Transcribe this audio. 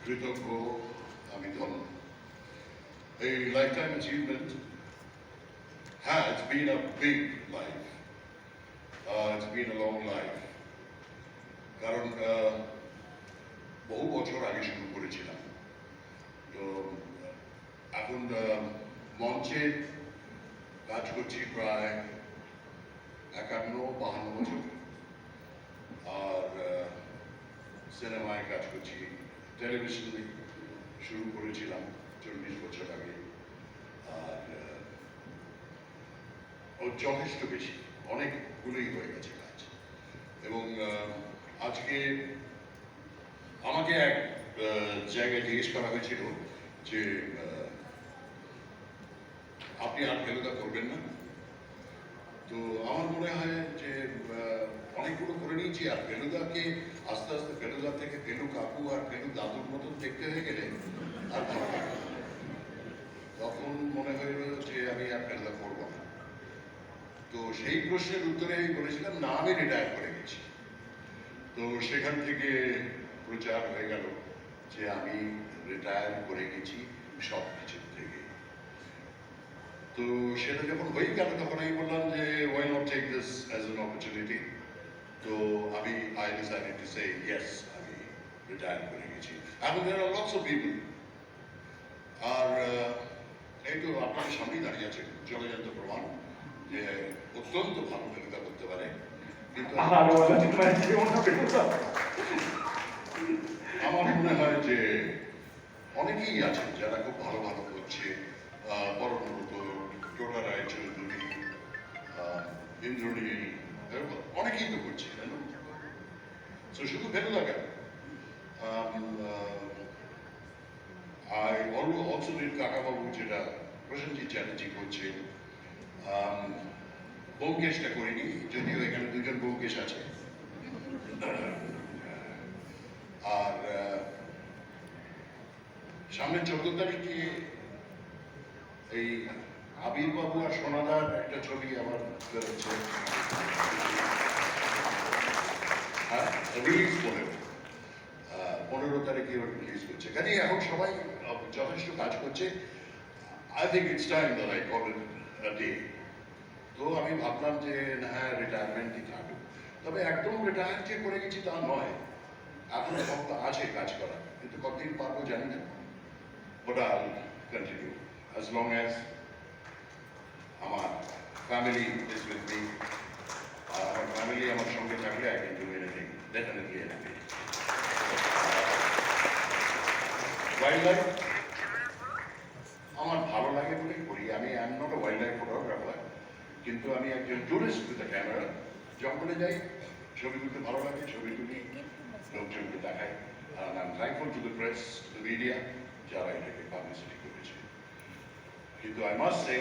কৃতজ্ঞ, আমি ধন্য। A lifetime achievement has been a big life. It's been a long life. কারণ বহু বছর আগে শুরু করেছিলাম। তো এখন মঞ্চে কাজ করছি প্রায় 51-52 বছর, আর সিনেমায় কাজ করছি, টেলিভিশনে শুরু করেছিলাম 40 বছর আগে, আর যথেষ্ট বেশি, অনেকগুলোই হয়ে গেছে কাজ। এবং আজকে আমাকে এক জায়গায় জিজ্ঞেস করা হয়েছিল যে আপনি আর ফেলুদা করবেন না? তো আমার মনে হয় যে অনেকগুলো করে নিয়েছি, আর ফেলুদাকে আস্তে আস্তে ফেলুদা থেকে ফেলু কাকু আর ফেলু দাদুর মতন দেখতে হয়ে গেলে আর ভালো লাগে না। তখন মনে হইল যে আমি আর ফেলুদা করবো না। তো সেই প্রশ্নের উত্তরে আমি বলেছিলাম না, আমি রিটায়ার করে গেছি। তো সেখান থেকে প্রচার হয়ে গেল যে আমি রিটায়ার করে গেছি সব কিছুর থেকে। তো সেটা যখন হয়ে গেল তখন আমি বললাম যে why not take this as an opportunity. তো আমি I decided to say yes, আমি রিটায়ার করে গেছি। এখন there are lots of people, আর এই তো আপনাদের সামনেই দাঁড়িয়ে আছে জলজান্ত প্রমাণ যে অত্যন্ত ভালো ভূমিকা করতে পারে। কিন্তু আমার মনে হয় যে অনেকেই আছেন যারা খুব ভালো ভালো করছে, পরমব্রত, টোটা রায়চৌধুরী, ইন্দ্রনীল, অনেকেই তো করছে, তাই না? তো শুধু ফেলুদা কেন, I also did কাকাবাবু, যেটা প্রসেনজিৎ চ্যাটার্জি করছে। ব্যোমকেশটা করিনি, যদিও এখানে দুজন ব্যোমকেশ আছে। আর সামনে 14 তারিখে এই আবির বাবু আর সোনাদার একটা ছবি আমার বেরোচ্ছে, হ্যাঁ, রিলিজ 15 তারিখে রিলিজ করছে। কাজে এখন সবাই যথেষ্ট কাজ করছে। I think it's time that I call it a day. তো আমি ভাবলাম যে হ্যাঁ, রিটায়ারমেন্টই থাকবে, তবে একদম রিটায়ার যে করে গেছি তা নয়, এখন সব আছে কাজ করা, কিন্তু কতদিন পারবো জানি না। But I'll continue as long as আমার ফ্যামিলি is with me. আমার ফ্যামিলি আমার সঙ্গে থাকলে I can do anything, definitely anything. Wild life আমার ভালো লাগে বলেই করি। আমি I am not a wild life photographer, কিন্তু আমি একজন টুরিস্ট উইথ আ ক্যামেরা। জঙ্গলে যাই, ছবি তুলতে ভালো লাগে, ছবি তুলি, লোকজনকে দেখাই। আর I am thankful to the press, to the media, যারা এটাকে পাবলিসিটি করেছে। কিন্তু আই মাস্ট সে